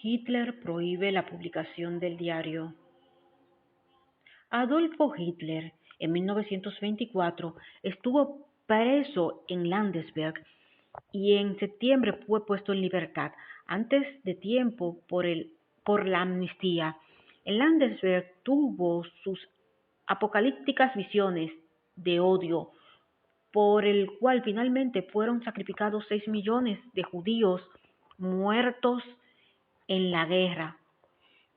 Hitler prohíbe la publicación del diario. Adolfo Hitler, en 1924, estuvo preso en Landesberg y en septiembre fue puesto en libertad, antes de tiempo por la amnistía. En Landesberg tuvo sus apocalípticas visiones de odio, por el cual finalmente fueron sacrificados 6 millones de judíos muertos en la guerra,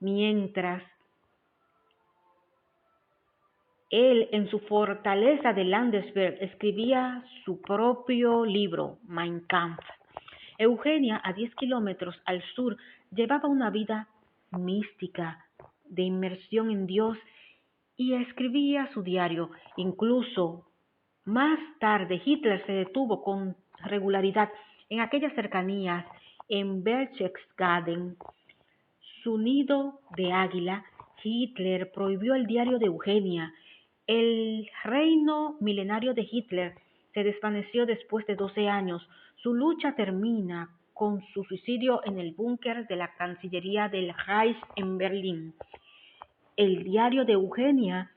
mientras él, en su fortaleza de Landesberg, escribía su propio libro, Mein Kampf. Eugenia, a 10 kilómetros al sur, llevaba una vida mística, de inmersión en Dios, y escribía su diario. Incluso más tarde, Hitler se detuvo con regularidad en aquellas cercanías, en Berchtesgaden, su nido de águila. Hitler prohibió el diario de Eugenia. El reino milenario de Hitler se desvaneció después de 12 años. Su lucha termina con su suicidio en el búnker de la Cancillería del Reich en Berlín. El diario de Eugenia,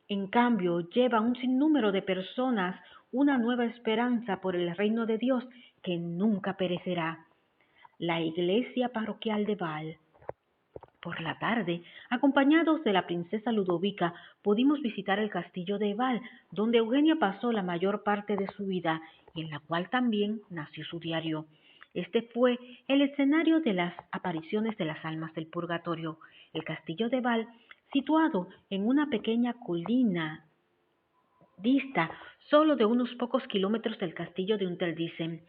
en cambio, lleva a un sinnúmero de personas una nueva esperanza por el reino de Dios que nunca perecerá. La iglesia parroquial de Val. Por la tarde, acompañados de la princesa Ludovica, pudimos visitar el castillo de Val, donde Eugenia pasó la mayor parte de su vida y en la cual también nació su diario. Este fue el escenario de las apariciones de las almas del purgatorio. El castillo de Val, situado en una pequeña colina, dista solo de unos pocos kilómetros del castillo de Unterdisen.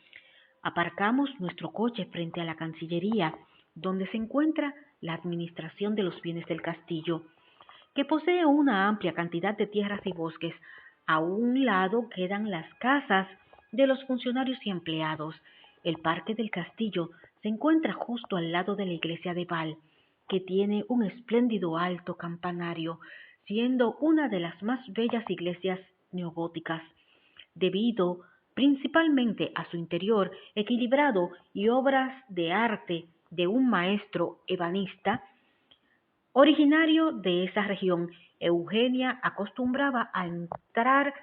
Aparcamos nuestro coche frente a la Cancillería, donde se encuentra la administración de los bienes del castillo, que posee una amplia cantidad de tierras y bosques. A un lado quedan las casas de los funcionarios y empleados. El parque del castillo se encuentra justo al lado de la iglesia de Val, que tiene un espléndido alto campanario, siendo una de las más bellas iglesias neogóticas, debido principalmente a su interior equilibrado y obras de arte de un maestro ebanista originario de esa región. Eugenia acostumbraba a entrar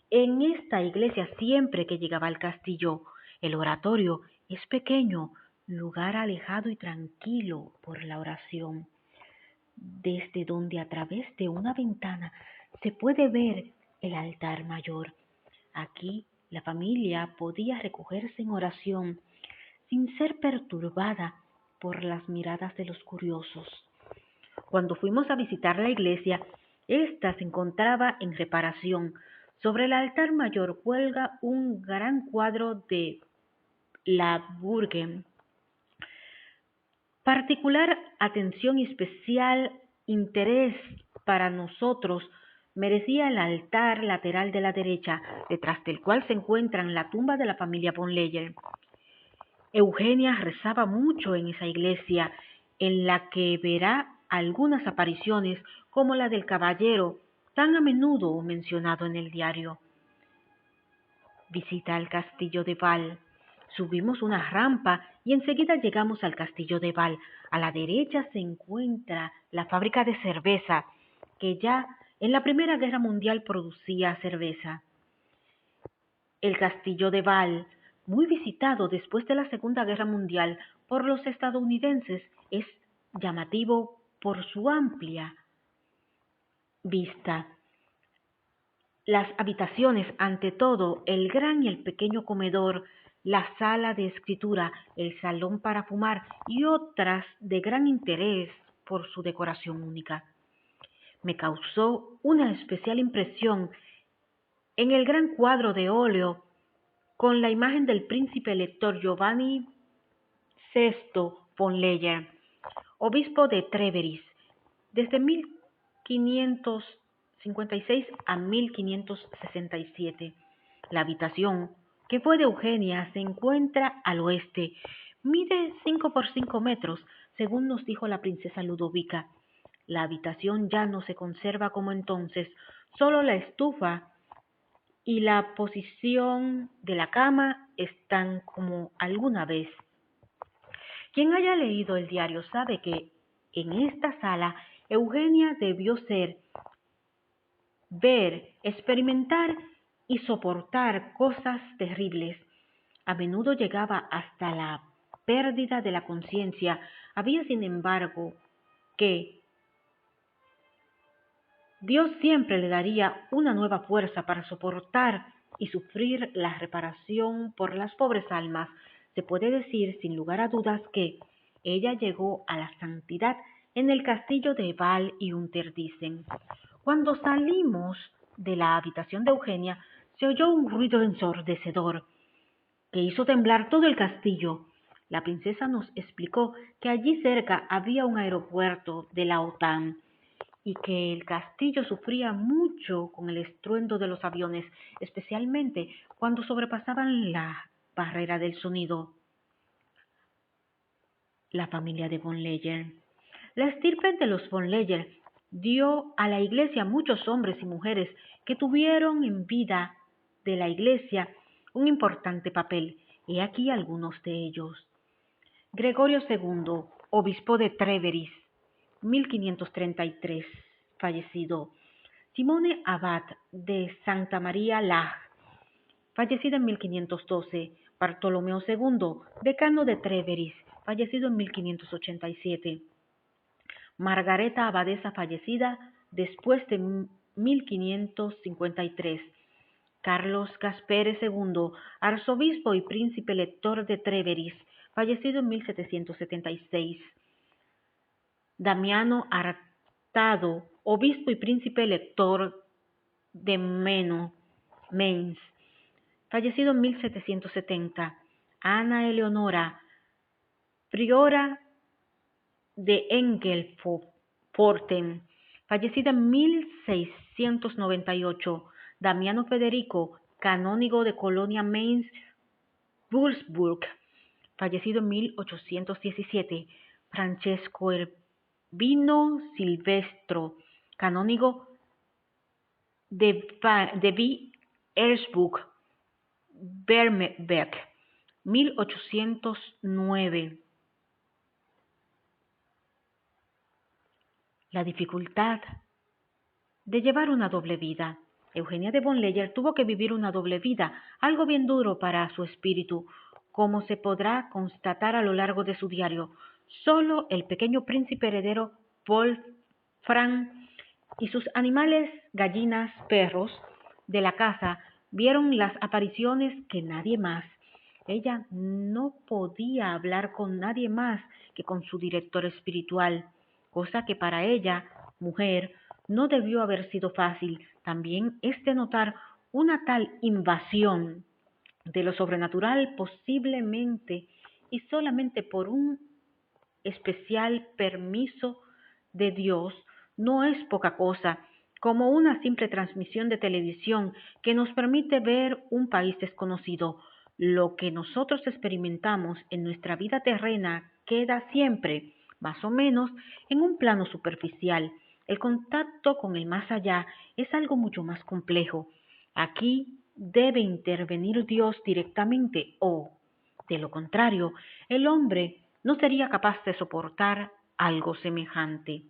en esta iglesia siempre que llegaba al castillo. El oratorio es pequeño, lugar alejado y tranquilo por la oración, desde donde a través de una ventana se puede ver el altar mayor. Aquí la familia podía recogerse en oración sin ser perturbada por las miradas de los curiosos. Cuando fuimos a visitar la iglesia, ésta se encontraba en reparación. Sobre el altar mayor cuelga un gran cuadro de la Burgen. Particular atención y especial interés para nosotros merecía el altar lateral de la derecha, detrás del cual se encuentra la tumba de la familia von Leyer. Eugenia rezaba mucho en esa iglesia, en la que verá algunas apariciones como la del caballero, tan a menudo mencionado en el diario. Visita al castillo de Val. Subimos una rampa y enseguida llegamos al castillo de Val. A la derecha se encuentra la fábrica de cerveza, que ya en la Primera Guerra Mundial producía cerveza. El castillo de Val, muy visitado después de la Segunda Guerra Mundial por los estadounidenses, es llamativo por su amplia vista. Las habitaciones, ante todo, el gran y el pequeño comedor, la sala de escritura, el salón para fumar y otras de gran interés por su decoración única. Me causó una especial impresión en el gran cuadro de óleo con la imagen del príncipe elector Giovanni VI von Leyer, obispo de Treveris, desde 1556 a 1567. La habitación, que fue de Eugenia, se encuentra al oeste. Mide 5 por 5 metros, según nos dijo la princesa Ludovica. La habitación ya no se conserva como entonces, solo la estufa y la posición de la cama están como alguna vez. Quien haya leído el diario sabe que en esta sala Eugenia debió ver, experimentar y soportar cosas terribles. A menudo llegaba hasta la pérdida de la conciencia. Había, sin embargo, que Dios siempre le daría una nueva fuerza para soportar y sufrir la reparación por las pobres almas. Se puede decir, sin lugar a dudas, que ella llegó a la santidad en el castillo de Val y Unterdicen. Cuando salimos de la habitación de Eugenia, se oyó un ruido ensordecedor que hizo temblar todo el castillo. La princesa nos explicó que allí cerca había un aeropuerto de la OTAN y que el castillo sufría mucho con el estruendo de los aviones, especialmente cuando sobrepasaban la barrera del sonido. La familia de von Leyer. La estirpe de los von Leyer dio a la iglesia muchos hombres y mujeres que tuvieron en vida de la iglesia un importante papel. He aquí algunos de ellos. Gregorio II, obispo de Treveris, 1533, fallecido. Simone Abad de Santa María Lage, fallecido en 1512. Bartolomeo II, decano de Treveris, fallecido en 1587. Margareta Abadesa, fallecida después de 1553. Carlos Gaspere II, arzobispo y príncipe elector de Treveris, fallecido en 1776. Damiano Artado, obispo y príncipe elector de Mainz, fallecido en 1770. Ana Eleonora, priora de Engelforten, fallecida en 1698. Damiano Federico, canónigo de Colonia Mainz-Würzburg, fallecido en 1817. Francesco Vino Silvestro, canónigo de Erzburg, Bernberg, 1809. La dificultad de llevar una doble vida. Eugenia de von Leyer tuvo que vivir una doble vida, algo bien duro para su espíritu, como se podrá constatar a lo largo de su diario. Solo el pequeño príncipe heredero Wolfram y sus animales, gallinas, perros de la casa, vieron las apariciones que nadie más. Ella no podía hablar con nadie más que con su director espiritual, cosa que para ella, mujer, no debió haber sido fácil. También es de notar una tal invasión de lo sobrenatural, posiblemente y solamente por un especial permiso de Dios, no es poca cosa, como una simple transmisión de televisión que nos permite ver un país desconocido. Lo que nosotros experimentamos en nuestra vida terrena queda siempre, más o menos, en un plano superficial. El contacto con el más allá es algo mucho más complejo. Aquí debe intervenir Dios directamente o, de lo contrario, el hombre no sería capaz de soportar algo semejante.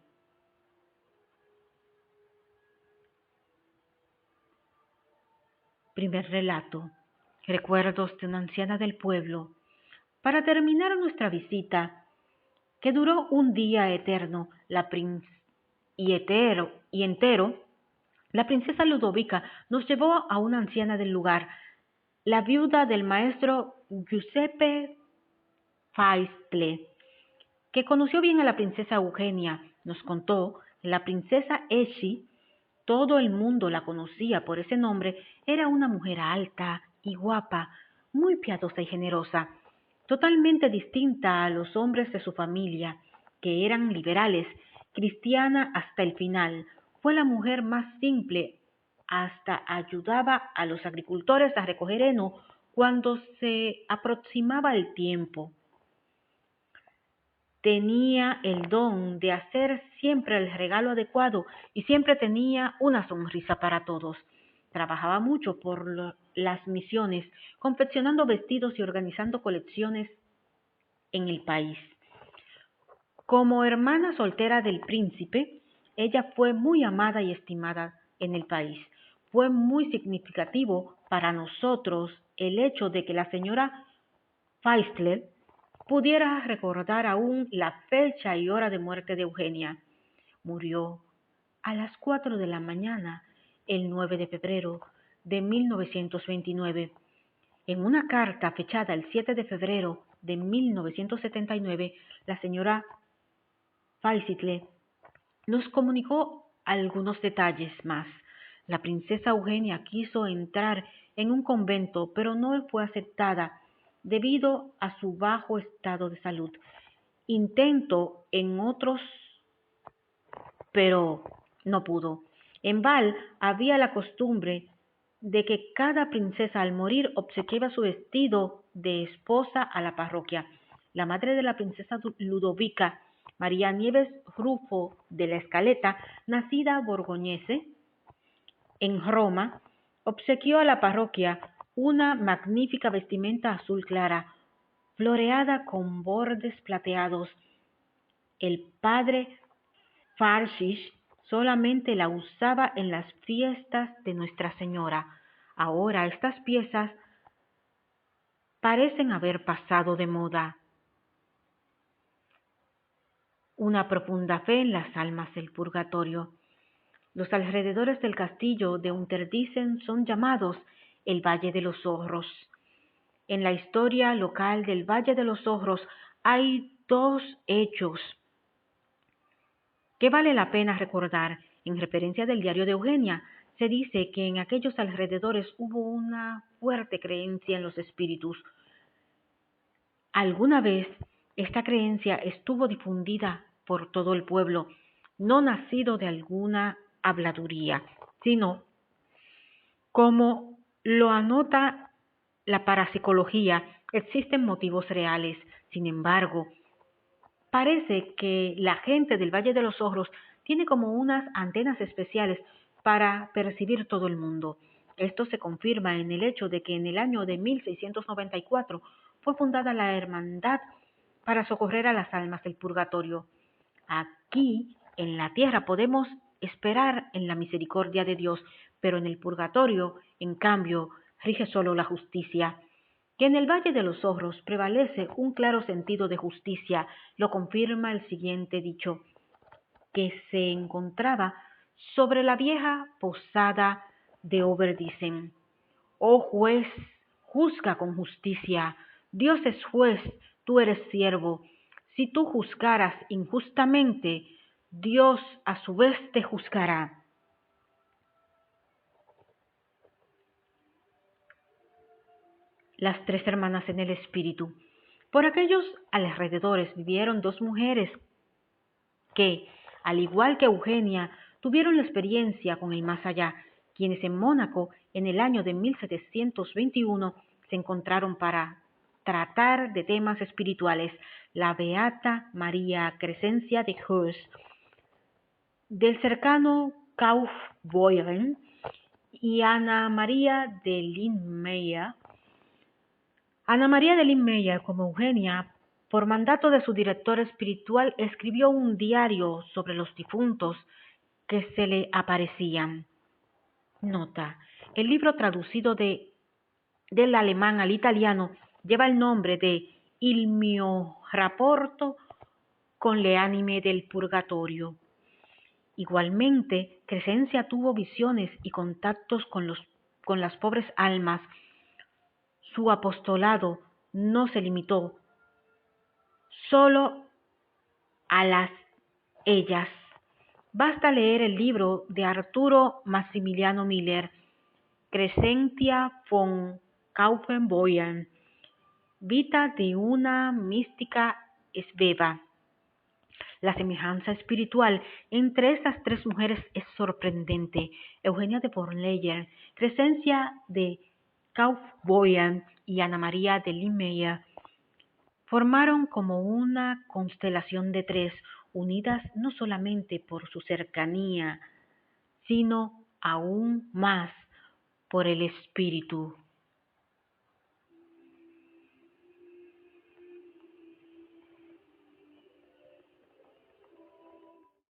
Primer relato. Recuerdos de una anciana del pueblo. Para terminar nuestra visita, que duró un día eterno, y entero, la princesa Ludovica nos llevó a una anciana del lugar, la viuda del maestro Giuseppe Faistle, que conoció bien a la princesa Eugenia. Nos contó que la princesa Eshi, todo el mundo la conocía por ese nombre, era una mujer alta y guapa, muy piadosa y generosa, totalmente distinta a los hombres de su familia, que eran liberales, cristiana hasta el final. Fue la mujer más simple, hasta ayudaba a los agricultores a recoger heno cuando se aproximaba el tiempo. Tenía el don de hacer siempre el regalo adecuado y siempre tenía una sonrisa para todos. Trabajaba mucho por las misiones, confeccionando vestidos y organizando colecciones en el país. Como hermana soltera del príncipe, ella fue muy amada y estimada en el país. Fue muy significativo para nosotros el hecho de que la señora Feistler pudiera recordar aún la fecha y hora de muerte de Eugenia. Murió a las 4 de la mañana, el 9 de febrero de 1929. En una carta fechada el 7 de febrero de 1979, la señora Feistler nos comunicó algunos detalles más. La princesa Eugenia quiso entrar en un convento, pero no fue aceptada debido a su bajo estado de salud. Intentó en otros, pero no pudo. En Val había la costumbre de que cada princesa al morir obsequiaba su vestido de esposa a la parroquia. La madre de la princesa Ludovica, María Nieves Rufo de la Escaleta, nacida borgoñese en Roma, obsequió a la parroquia una magnífica vestimenta azul clara, floreada con bordes plateados. El padre Farshid solamente la usaba en las fiestas de Nuestra Señora. Ahora estas piezas parecen haber pasado de moda. Una profunda fe en las almas del purgatorio. Los alrededores del castillo de Unterdisen son llamados el Valle de los Zorros. En la historia local del Valle de los Zorros hay dos hechos que vale la pena recordar. En referencia del diario de Eugenia, se dice que en aquellos alrededores hubo una fuerte creencia en los espíritus. Alguna vez esta creencia estuvo difundida por todo el pueblo, no nacido de alguna habladuría, sino, como lo anota la parapsicología, existen motivos reales. Sin embargo, parece que la gente del Valle de los Zorros tiene como unas antenas especiales para percibir todo el mundo. Esto se confirma en el hecho de que en el año de 1694 fue fundada la Hermandad para socorrer a las almas del purgatorio. Aquí, en la tierra, podemos esperar en la misericordia de Dios, pero en el purgatorio, en cambio, rige solo la justicia. Que en el Valle de los Zorros prevalece un claro sentido de justicia, lo confirma el siguiente dicho, que se encontraba sobre la vieja posada de Oberdisen. Oh juez, juzga con justicia. Dios es juez, tú eres siervo. Si tú juzgaras injustamente, Dios a su vez te juzgará. Las tres hermanas en el espíritu. Por aquellos alrededores vivieron dos mujeres que, al igual que Eugenia, tuvieron la experiencia con el más allá, quienes en Mónaco, en el año de 1721, se encontraron para tratar de temas espirituales. La beata María Crescencia de Hers, del cercano Kaufbeuren, y Ana María de Linmeyer. Ana María de Linmeyer, como Eugenia, por mandato de su director espiritual, escribió un diario sobre los difuntos que se le aparecían. Nota: el libro traducido del alemán al italiano lleva el nombre de Il mio rapporto con le anime del purgatorio. Igualmente, Crescencia tuvo visiones y contactos con las pobres almas. Su apostolado no se limitó solo a ellas. Basta leer el libro de Arturo Massimiliano Miller, Crescentia von Kaufenboyen, Vita de una mística sveva. La semejanza espiritual entre estas tres mujeres es sorprendente. Eugenia de Bornleyer, Crescencia de Kaufboyen y Ana María de Linmeyer formaron como una constelación de tres, unidas no solamente por su cercanía, sino aún más por el espíritu.